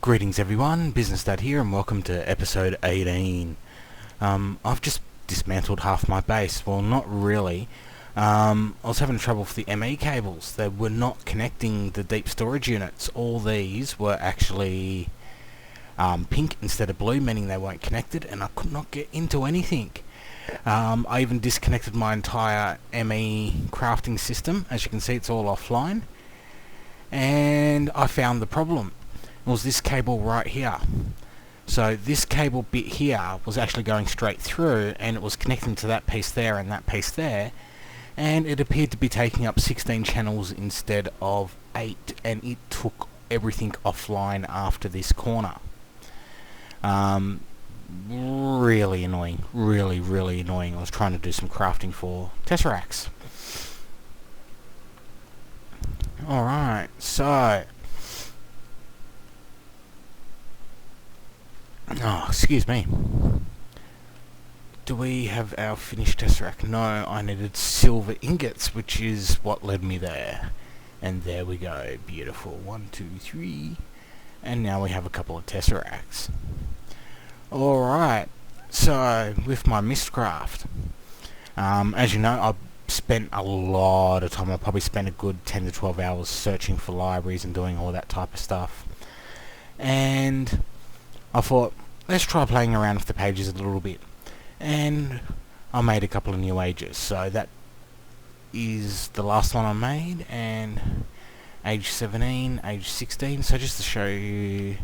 Greetings everyone, Business Dad here and welcome to episode 18. I've just dismantled half my base. Well, not really. I was having trouble with the ME cables. They were not connecting the deep storage units. All these were actually pink instead of blue, meaning they weren't connected, and I could not get into anything. I even disconnected my entire ME crafting system. As you can see, it's all offline. And I found the problem. It was this cable right here. So this cable bit here was actually going straight through, and it was connecting to that piece there and that piece there, and it appeared to be taking up 16 channels instead of 8, and it took everything offline after this corner. Really annoying. Really annoying. I was trying to do some crafting for Tesseracts. Alright, so oh, excuse me. Do we have our finished Tesseract? No, I needed silver ingots, which is what led me there. And there we go. Beautiful. 1, 2, 3. And now we have a couple of Tesseracts. Alright. So, with my Mistcraft. As you know, I've spent a lot of time. I probably spent a good 10 to 12 hours searching for libraries and doing all that type of stuff. And I thought, let's try playing around with the pages a little bit. And I made a couple of new ages. So that is the last one I made, and age 17, age 16. So just to show you,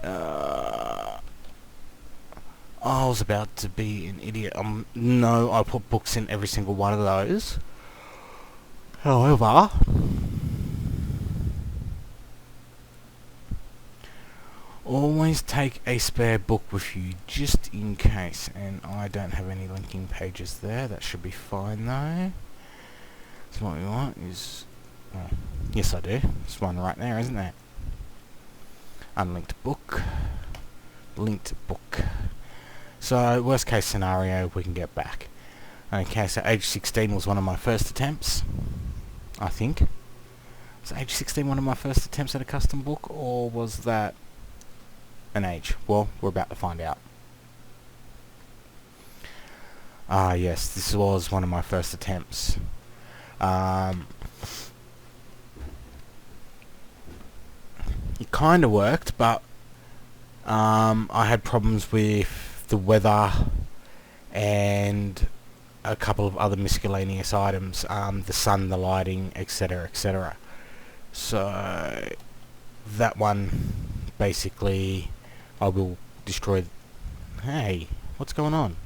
I was about to be an idiot. No, I put books in every single one of those. However, always take a spare book with you just in case. And I don't have any linking pages there. That should be fine though. So what we want is, well, yes I do. There's one right there, isn't there? Unlinked book. Linked book. So worst case scenario, we can get back. Okay, so age 16 was one of my first attempts, I think. Was age 16 one of my first attempts at a custom book, or was that an age? Well, we're about to find out. Yes, this was one of my first attempts. It kind of worked, but I had problems with the weather and a couple of other miscellaneous items, the sun, the lighting, etc, etc. So that one, basically, I will destroy. Hey, what's going on?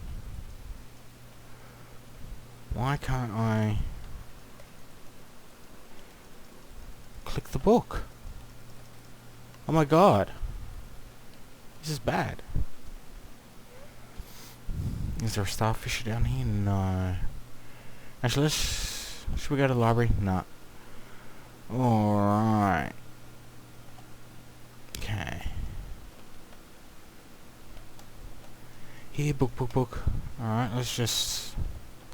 Why can't I click the book? Oh my god, this is bad. Is there a starfish down here? No. Actually, should we go to the library? No. Alright. Okay. Here, book. Alright, let's just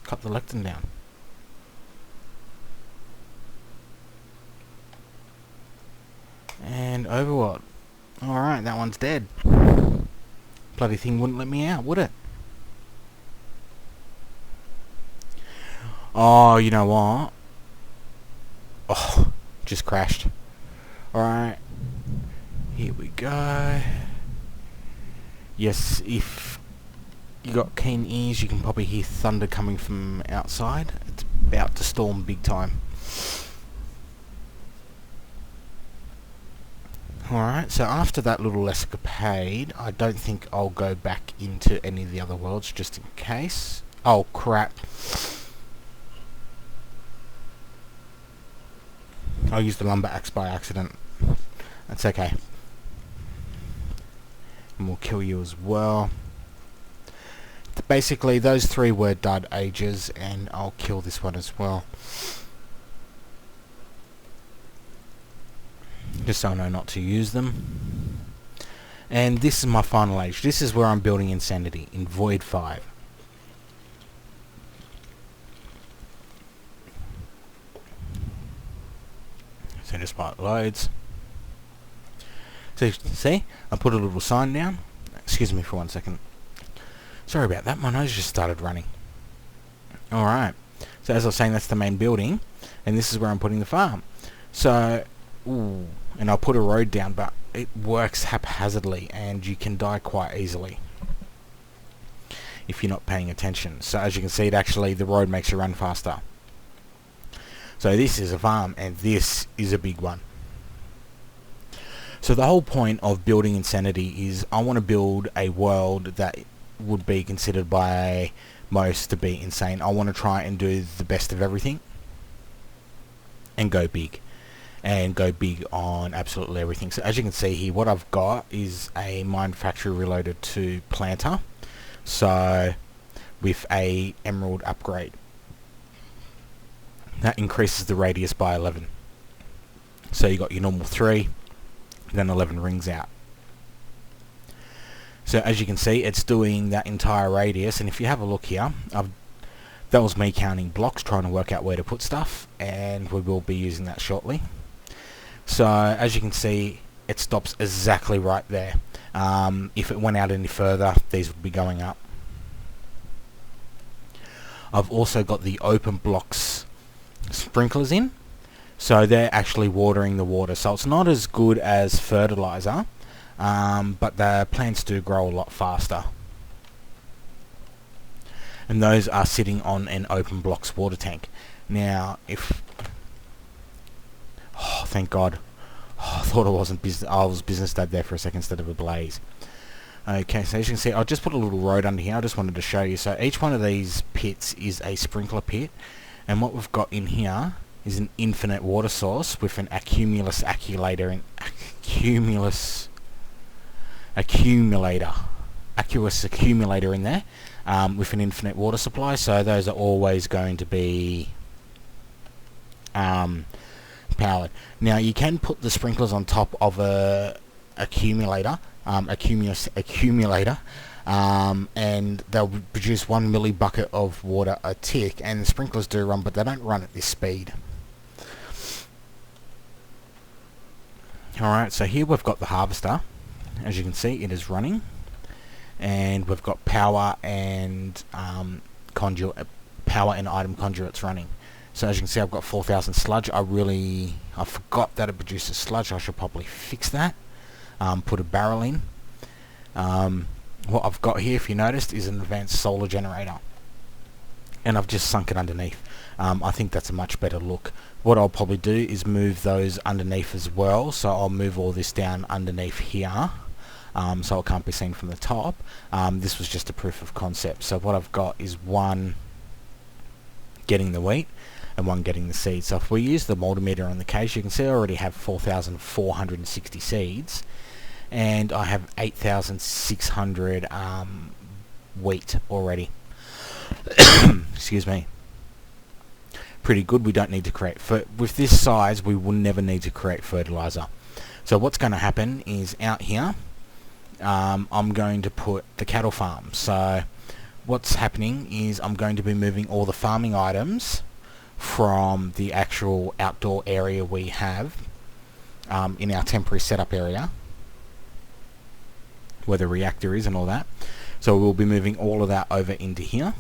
cut the lectern down. And Overwatch. Alright, that one's dead. Bloody thing wouldn't let me out, would it? Oh, you know what? Oh, just crashed. Alright. Here we go. Yes, if you got keen ears, you can probably hear thunder coming from outside. It's about to storm big time. Alright, so after that little escapade, I don't think I'll go back into any of the other worlds, just in case. Oh, crap. I used the lumber axe by accident. That's okay. And we'll kill you as well. Basically, those three were dud ages, and I'll kill this one as well. Just so I know not to use them. And this is my final age. This is where I'm building Insanity, in Void 5. So just while it loads. So you can see, I put a little sign down. Excuse me for 1 second. Sorry about that, my nose just started running. Alright, so as I was saying, that's the main building, and this is where I'm putting the farm. So, and I'll put a road down, but it works haphazardly, and you can die quite easily if you're not paying attention. So as you can see, the road makes you run faster. So this is a farm, and this is a big one. So the whole point of building Insanity is I want to build a world that would be considered by most to be insane. I want to try and do the best of everything and go big. And go big on absolutely everything. So as you can see here, what I've got is a mine factory reloaded to planter. So with a emerald upgrade. That increases the radius by 11. So you got your normal 3, then 11 rings out. So as you can see, it's doing that entire radius, and if you have a look here, that was me counting blocks, trying to work out where to put stuff, and we will be using that shortly. So as you can see, it stops exactly right there. If it went out any further, these would be going up. I've also got the open blocks sprinklers in, so they're actually watering the water. So it's not as good as fertilizer, but the plants do grow a lot faster. And those are sitting on an open blocks water tank. Now, thank God. I thought I was business dad there for a second instead of a blaze. Okay, so as you can see, I'll just put a little road under here. I just wanted to show you. So each one of these pits is a sprinkler pit, and what we've got in here is an infinite water source with an accumulator in there, with an infinite water supply. So those are always going to be powered. Now you can put the sprinklers on top of a accumulator, and they'll produce 1 millibucket of water a tick, and the sprinklers do run, but they don't run at this speed. Alright, so here we've got the harvester. As you can see, it is running, and we've got power and item conduits running. So as you can see, I've got 4,000 sludge. I forgot that it produces sludge. I should probably fix that. Put a barrel in. What I've got here, if you noticed, is an advanced solar generator, and I've just sunk it underneath. I think that's a much better look. What I'll probably do is move those underneath as well. So I'll move all this down underneath here, so it can't be seen from the top. This was just a proof of concept. So what I've got is one getting the wheat and one getting the seeds. So if we use the multimeter on the case, you can see I already have 4,460 seeds, and I have 8,600 wheat already. Excuse me. Pretty good. We don't need to create with this size, we will never need to create fertilizer. So what's going to happen is out here, I'm going to put the cattle farm. So what's happening is I'm going to be moving all the farming items from the actual outdoor area we have in our temporary setup area, where the reactor is and all that. So we'll be moving all of that over into here,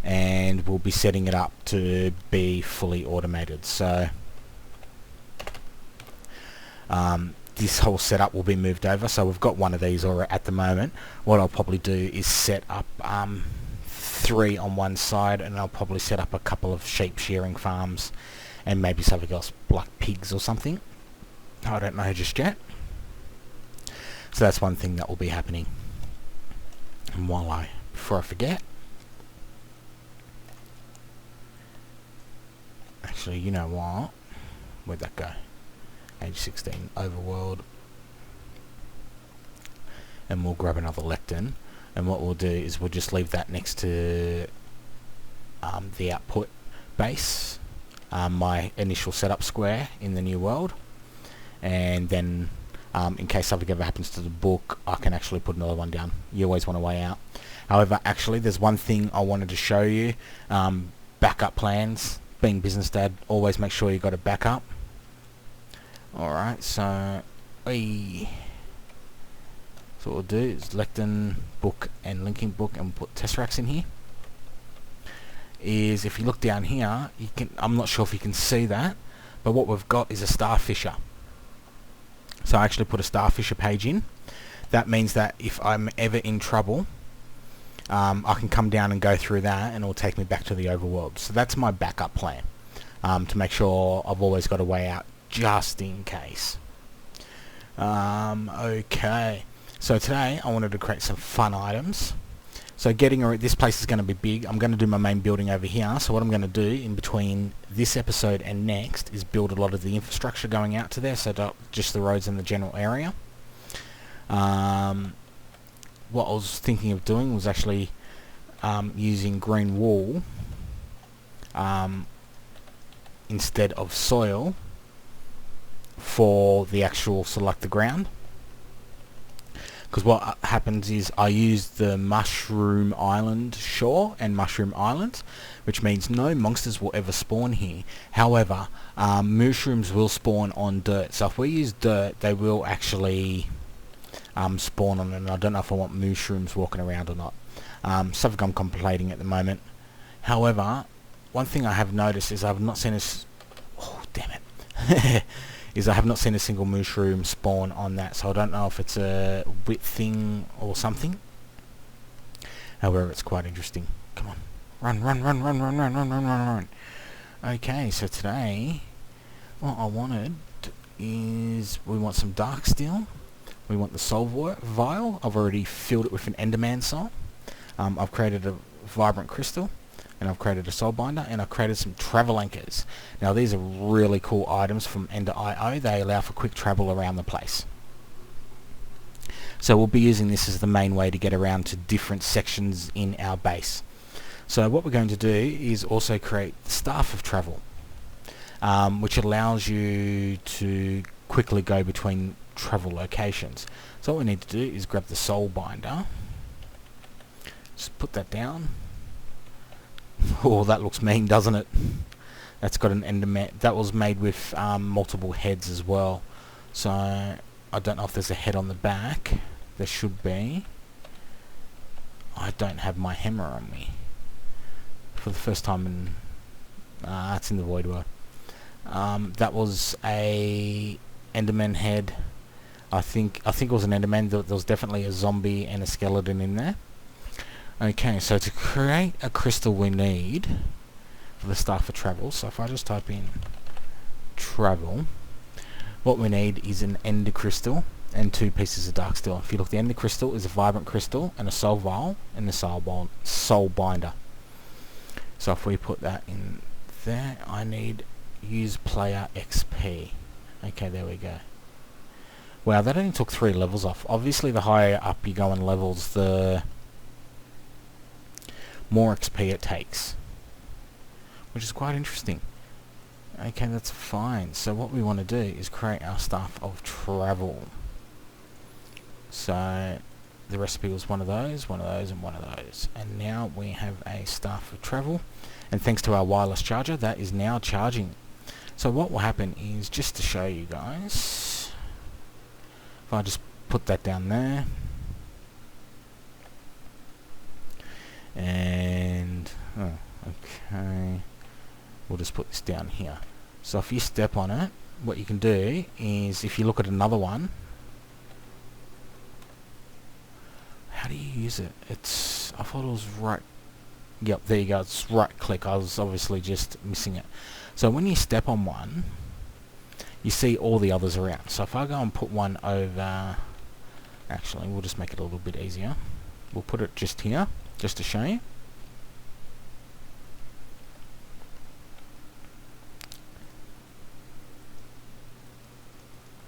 and we'll be setting it up to be fully automated. So this whole setup will be moved over. So we've got one of these at the moment. What I'll probably do is set up 3 on one side, and I'll probably set up a couple of sheep shearing farms and maybe something else like pigs or something. I don't know just yet. So that's one thing that will be happening. And before I forget, actually, you know what? Where'd that go? Age 16 overworld, and we'll grab another lectern. And what we'll do is we'll just leave that next to the output base, my initial setup square in the new world, and then in case something ever happens to the book, I can actually put another one down. You always want to weigh out. However, actually, there's one thing I wanted to show you. Backup plans. Being business dad, always make sure you got a backup. Alright, so Hey. So what we'll do is lectin book and linking book, and we'll put tesseracts in here. Is if you look down here, you can, I'm not sure if you can see that, but what we've got is a starfisher. So I actually put a starfisher page in. That means that if I'm ever in trouble, I can come down and go through that, and it'll take me back to the overworld. So that's my backup plan, to make sure I've always got a way out, just in case. Okay, so today I wanted to create some fun items. So this place is going to be big. I'm going to do my main building over here. So what I'm going to do in between this episode and next is build a lot of the infrastructure going out to there, so just the roads and the general area. What I was thinking of doing was actually using green wool instead of soil for the actual the ground. Because what happens is I use the Mushroom Island shore and Mushroom Island, which means no monsters will ever spawn here. However, mushrooms will spawn on dirt. So if we use dirt, they will actually spawn on it. And I don't know if I want mushrooms walking around or not. Something I'm contemplating at the moment. However, one thing I have noticed is I've not seen a... Oh, damn it. Is I have not seen a single mushroom spawn on that, so I don't know if it's a wit thing or something. However, it's quite interesting. Come on. Run, run, run, run, run, run, run, run, run, run. Okay, so today, what I wanted is we want some dark steel. We want the soul vial. I've already filled it with an enderman soul. I've created a vibrant crystal, and I've created a soul binder, and I've created some travel anchors. Now these are really cool items from Ender.io. They allow for quick travel around the place. So we'll be using this as the main way to get around to different sections in our base. So what we're going to do is also create the Staff of Travel, which allows you to quickly go between travel locations. So what we need to do is grab the soul binder, just put that down. Oh, that looks mean, doesn't it? That's got an enderman. That was made with multiple heads as well. So I don't know if there's a head on the back. There should be. I don't have my hammer on me for the first time in... it's in the void world. That was a enderman head. I think it was an enderman. There was definitely a zombie and a skeleton in there. Okay, so to create a crystal we need for the Staff of Travel, so if I just type in travel, what we need is an ender crystal and 2 pieces of dark steel. If you look, the ender crystal is a vibrant crystal and a soul vial and the soul binder. So if we put that in there, I need use player XP. Okay, there we go. Wow, that only took 3 levels off. Obviously the higher up you go in levels, the more XP it takes, which is quite interesting. Okay, that's fine. So what we want to do is create our Staff of Travel. So the recipe was one of those, and one of those. And now we have a Staff of Travel. And thanks to our wireless charger, that is now charging. So what will happen is, just to show you guys, if I just put that down there, and okay, we'll just put this down here. So if you step on it, what you can do is, if you look at another one, how do you use it? It's, I thought it was right, yep, there you go, it's right click. I was obviously just missing it. So when you step on one, you see all the others around. So if I go and put one over, actually we'll just make it a little bit easier. We'll put it just here, just to show you.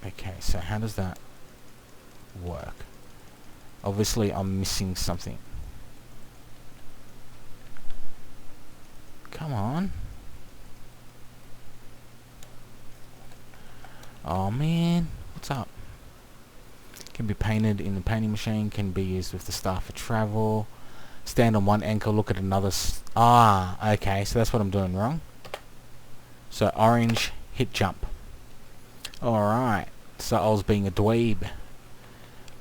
Okay, so how does that work? Obviously I'm missing something. Come on. Oh man, what's up? Can be painted in the painting machine, can be used with the Staff of Travel. Stand on one ankle, look at another. Okay, so that's what I'm doing wrong. So orange, hit jump. Alright, So I was being a dweeb.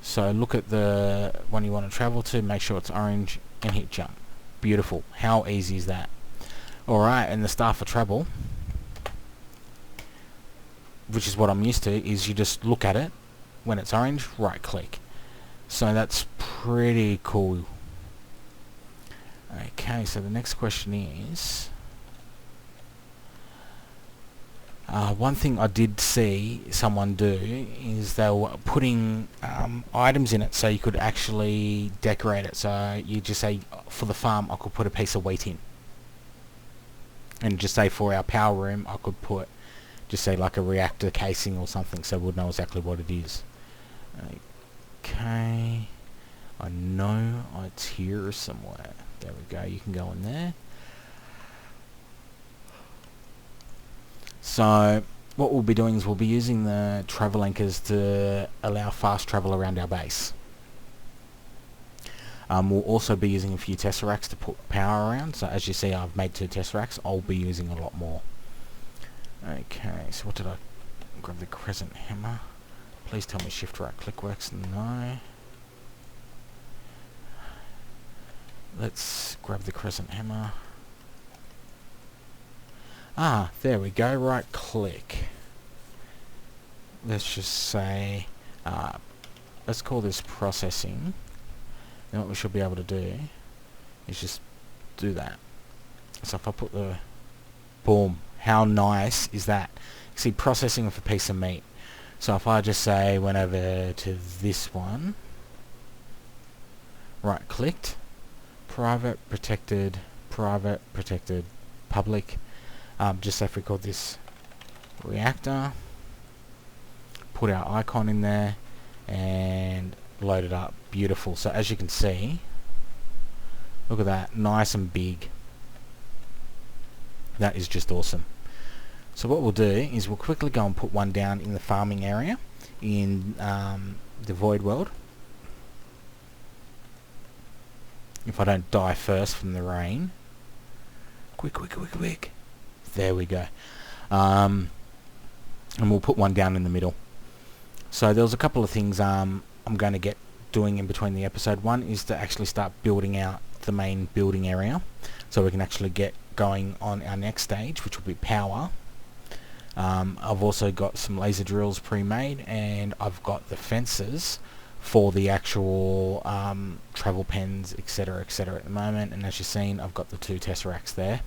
So look at the one you want to travel to, make sure it's orange, and hit jump. Beautiful. How easy is that? Alright, and the star for travel, which is what I'm used to, is you just look at it. When it's orange, right click. So that's pretty cool. Okay, so the next question is... one thing I did see someone do is they were putting items in it so you could actually decorate it. So you just say, for the farm, I could put a piece of wheat in. And just say for our power room, I could put, just say like a reactor casing or something, so we'd know exactly what it is. Okay. I know it's here somewhere. There we go, you can go in there. So what we'll be doing is we'll be using the travel anchors to allow fast travel around our base. We'll also be using a few tesseracts to put power around. So as you see, I've made 2 tesseracts. I'll be using a lot more. Okay, so what did I grab? The crescent hammer. Please tell me shift right click works. No. Let's grab the crescent hammer. Ah, there we go, right click. Let's just say, let's call this processing. Then what we should be able to do is just do that. So if I put the, boom, how nice is that? See, processing of a piece of meat. So if I just say, went over to this one, right clicked, private, protected, public. Just say if we call this reactor, put our icon in there and load it up. Beautiful. So as you can see, look at that, nice and big. That is just awesome. So what we'll do is we'll quickly go and put one down in the farming area in the void world. If I don't die first from the rain. Quick. There we go. And we'll put one down in the middle. So there was a couple of things I'm going to get doing in between the episode. One is to actually start building out the main building area, so we can actually get going on our next stage, which will be power. I've also got some laser drills pre-made, and I've got the fences for the actual travel pens, etc, at the moment. And as you've seen, I've got the 2 tesseracts there.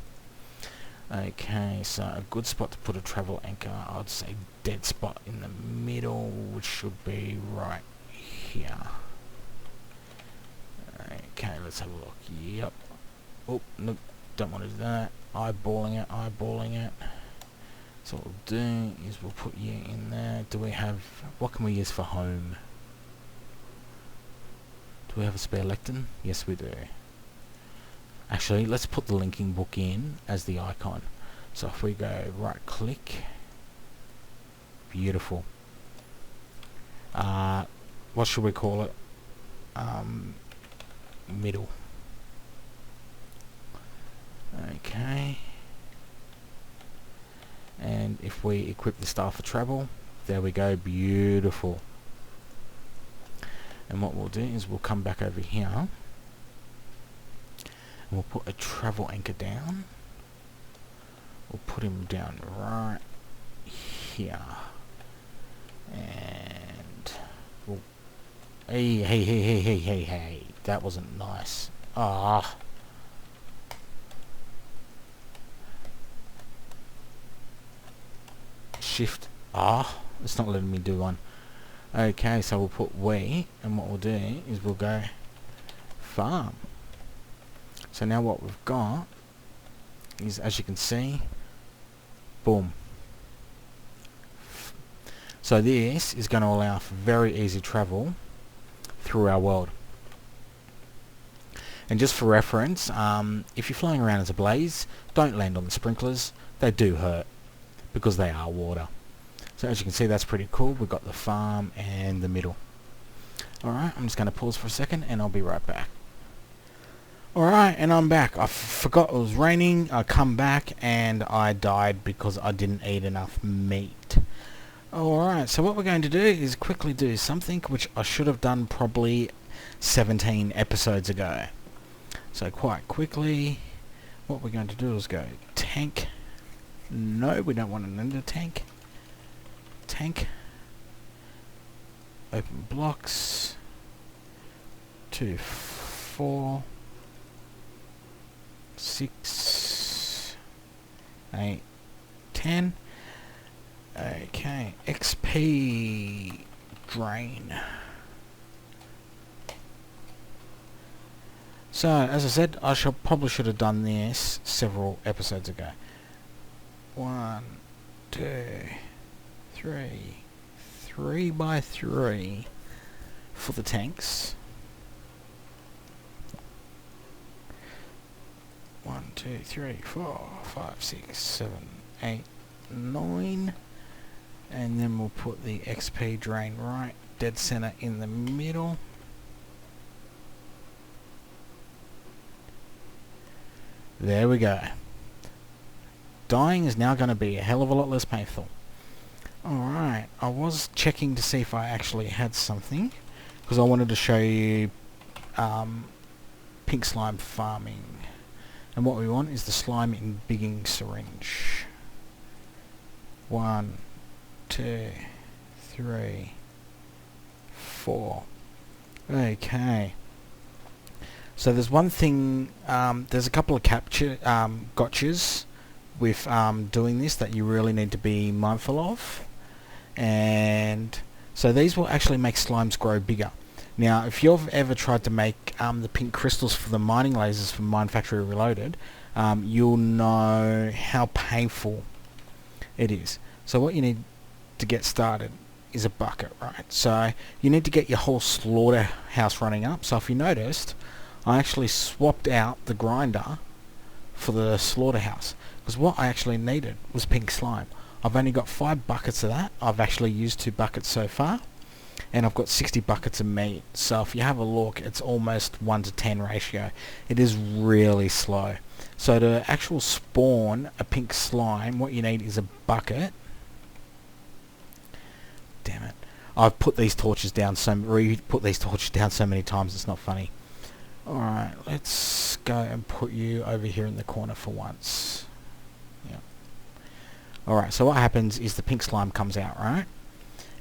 Okay, so a good spot to put a travel anchor, I'd say dead spot in the middle, which should be right here. Okay, let's have a look. Yep. Oh, nope, don't want to do that. Eyeballing it. So what we'll do is we'll put you in there. Do we have, what can we use for home? Do we have a spare lectern? Yes, we do. Actually, let's put the linking book in as the icon. So if we go right click, beautiful. What should we call it? Middle. Okay. And if we equip the star for travel, there we go, beautiful. And what we'll do is we'll come back over here. We'll put a travel anchor down. We'll put him down right here. And we'll, hey. That wasn't nice. Ah. Shift. Ah. It's not letting me do one. Okay, so we'll put we, and what we'll do is we'll go farm. So now what we've got is, as you can see, boom. So this is going to allow for very easy travel through our world. And just for reference, if you're flying around as a blaze, don't land on the sprinklers. They do hurt because they are water. So as you can see, that's pretty cool. We've got the farm and the middle. Alright, I'm just going to pause for a second and I'll be right back. Alright, and I'm back. I forgot it was raining. I come back and I died because I didn't eat enough meat. Alright, so what we're going to do is quickly do something which I should have done probably 17 episodes ago. So quite quickly, what we're going to do is go tank. No, we don't want an ender tank. Tank. Open blocks. 2, 4, 6, 8, 10. Okay, XP drain. So, as I said, I probably should have done this several episodes ago. 1, 2, 3, 3 by 3 for the tanks. 1, 2, 3, 4, 5, 6, 7, 8, 9. And then we'll put the XP drain right dead center in the middle. There we go. Dying is now going to be a hell of a lot less painful. Alright, I was checking to see if I actually had something, because I wanted to show you pink slime farming. And what we want is the slime in bigging syringe. 1, 2, 3, 4. Okay. So there's one thing, there's a couple of gotchas with doing this that you really need to be mindful of. And so these will actually make slimes grow bigger. Now, if you've ever tried to make the pink crystals for the mining lasers from Mine Factory Reloaded, you'll know how painful it is. So what you need to get started is a bucket, right? So you need to get your whole slaughterhouse running up. So if you noticed, I actually swapped out the grinder for the slaughterhouse, because what I actually needed was pink slime. I've only got 5 buckets of that. I've actually used 2 buckets so far, and I've got 60 buckets of meat. So if you have a look, it's almost 1 to 10 ratio. It is really slow. So to actual spawn a pink slime, what you need is a bucket. Damn it. I've put these torches down put these torches down so many times it's not funny. Alright, let's go and put you over here in the corner for once. Yeah. Alright, so what happens is the pink slime comes out, right?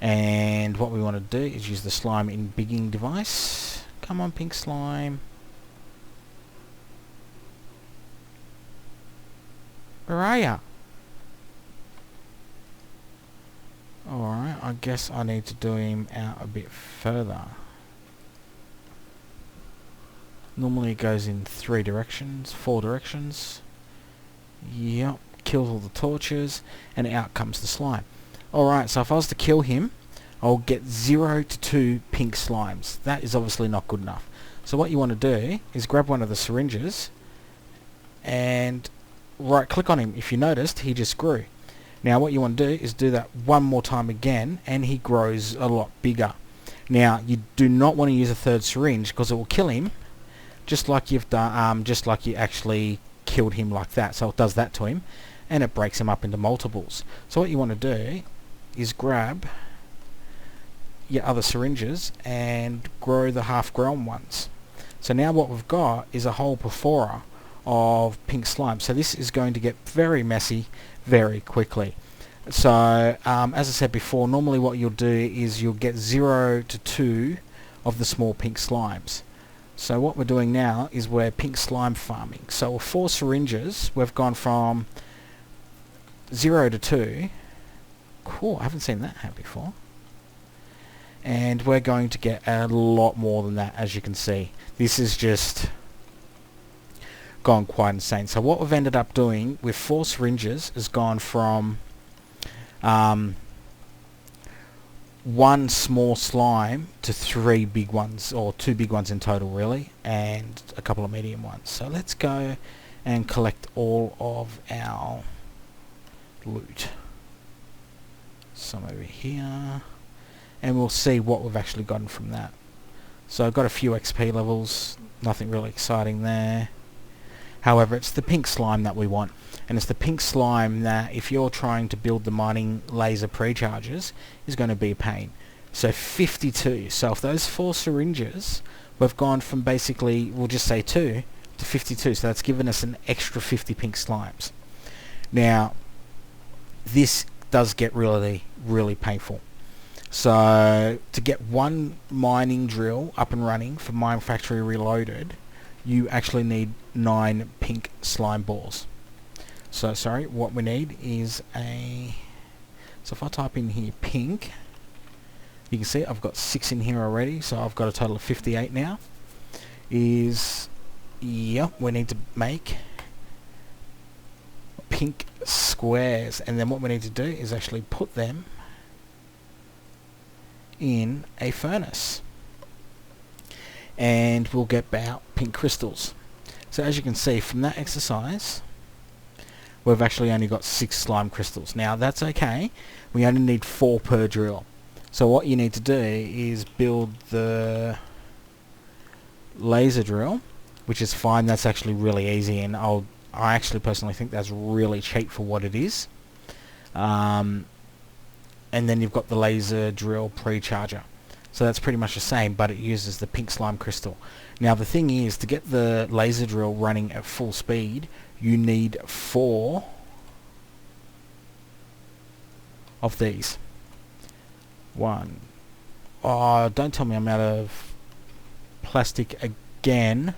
And what we want to do is use the slime in bigging device. Come on, pink slime. Where are ya? Alright, I guess I need to do him out a bit further. Normally it goes in 4 directions. Yep, kills all the torches, and out comes the slime. Alright, so if I was to kill him, I'll get 0 to 2 pink slimes. That is obviously not good enough. So what you want to do is grab one of the syringes and right click on him. If you noticed, he just grew. Now what you want to do is do that one more time again, and he grows a lot bigger. Now you do not want to use a 3rd syringe, because it will kill him, just like you've done, just like you actually killed him like that. So it does that to him, and it breaks him up into multiples. So what you want to do is grab your other syringes and grow the half-grown ones. So now what we've got is a whole plethora of pink slime. So this is going to get very messy very quickly. So as I said before, normally what you'll do is you'll get 0 to 2 of the small pink slimes. So what we're doing now is we're pink slime farming. So with 4 syringes, we've gone from 0 to 2. Cool, I haven't seen that happen before. And we're going to get a lot more than that, as you can see. This is just gone quite insane. So what we've ended up doing with 4 syringes has gone from 1 small slime to 3 big ones, or 2 big ones in total really, and a couple of medium ones. So let's go and collect all of our loot. Some over here, and we'll see what we've actually gotten from that. So I've got a few XP levels, nothing really exciting there. However, it's the pink slime that we want, and it's the pink slime that, if you're trying to build the mining laser precharges, is going to be a pain. So 52. So if those 4 syringes, we've gone from basically, we'll just say 2 to 52. So that's given us an extra 50 pink slimes. Now, this does get really, really painful. So to get one mining drill up and running for Mine Factory Reloaded, you actually need 9 pink slime balls. So sorry, what we need is a... So if I type in here pink, you can see I've got 6 in here already, so I've got a total of 58 now. Yep, we need to make pink squares, and then what we need to do is actually put them in a furnace, and we'll get about pink crystals. So as you can see from that exercise, we've actually only got 6 slime crystals. Now that's okay, we only need 4 per drill. So what you need to do is build the laser drill, which is fine, that's actually really easy, and I actually personally think that's really cheap for what it is. And then you've got the laser drill pre-charger. So that's pretty much the same, but it uses the pink slime crystal. Now the thing is, to get the laser drill running at full speed, you need 4 of these. 1. Oh, don't tell me I'm out of plastic again.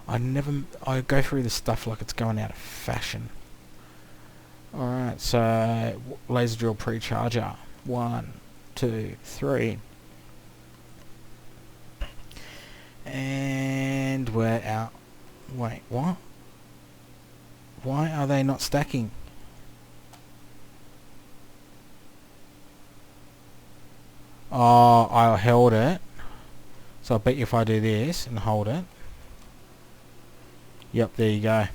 I go through this stuff like it's going out of fashion. Alright, so laser drill pre-charger. 1, 2, 3. And we're out. Wait, what? Why are they not stacking? Oh, I held it. So I bet you if I do this and hold it. Yep, there you go.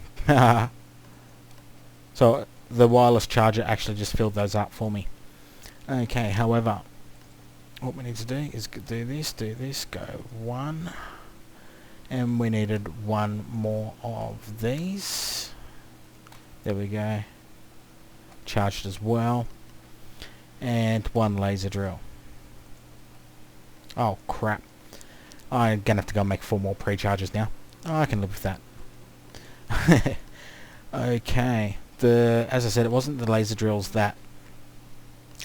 So the wireless charger actually just filled those up for me. Okay, however, what we need to do is do this, go 1, and we needed 1 more of these. There we go. Charged as well. And 1 laser drill. Oh crap. I'm gonna have to go and make 4 more pre-charges now. Oh, I can live with that. Okay. As I said, it wasn't the laser drills that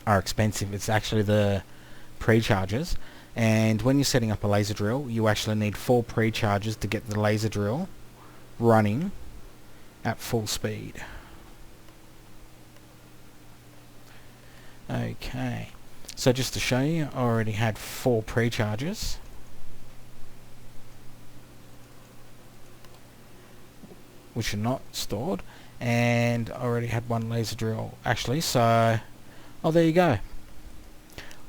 are expensive, it's actually the pre-charges. And when you're setting up a laser drill, you actually need 4 pre-charges to get the laser drill running at full speed. Okay. So just to show you, I already had 4 pre-charges. Which are not stored, and I already had 1 laser drill actually, so oh, there you go.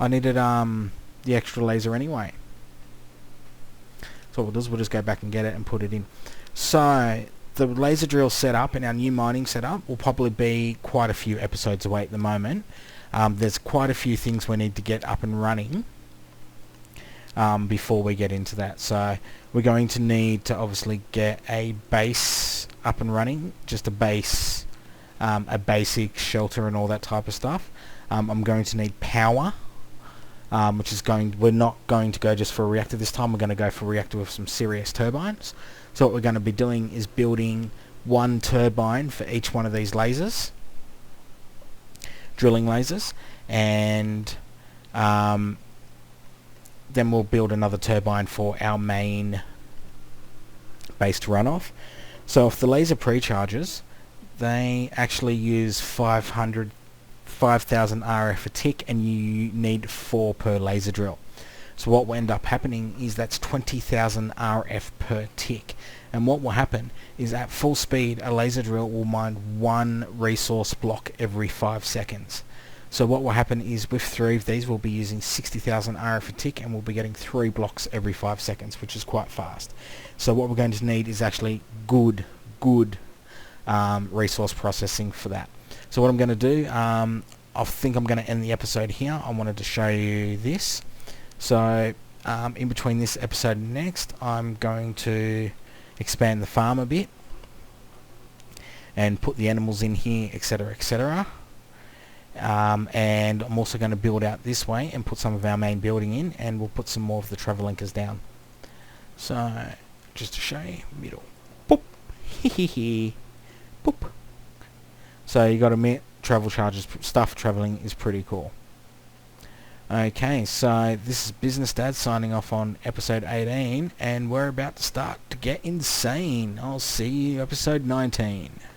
I needed the extra laser anyway, so what we'll do is we'll just go back and get it and put it in. So the laser drill setup in our new mining setup will probably be quite a few episodes away at the moment. There's quite a few things we need to get up and running before we get into that. So we're going to need to obviously get a base up and running, just a base, a basic shelter and all that type of stuff. I'm going to need power, which is we're not going to go just for a reactor this time, we're going to go for a reactor with some serious turbines. So what we're going to be doing is building 1 turbine for each one of these lasers, drilling lasers, and then we'll build another turbine for our main base to run off. So if the laser pre-charges, they actually use 5,000 RF a tick, and you need 4 per laser drill. So what will end up happening is that's 20,000 RF per tick. And what will happen is at full speed, a laser drill will mine 1 resource block every 5 seconds. So what will happen is with 3 of these, we'll be using 60,000 RF a tick, and we'll be getting 3 blocks every 5 seconds, which is quite fast. So what we're going to need is actually good resource processing for that. So what I'm going to do, I think I'm going to end the episode here. I wanted to show you this. So in between this episode and next, I'm going to expand the farm a bit and put the animals in here, etc, etc. And I'm also going to build out this way and put some of our main building in, and we'll put some more of the travel linkers down. So just to show you, middle, boop, hee boop. So you got to admit, travel charges, stuff traveling is pretty cool. Okay, so this is Business Dad signing off on episode 18, and we're about to start to get insane. I'll see you episode 19.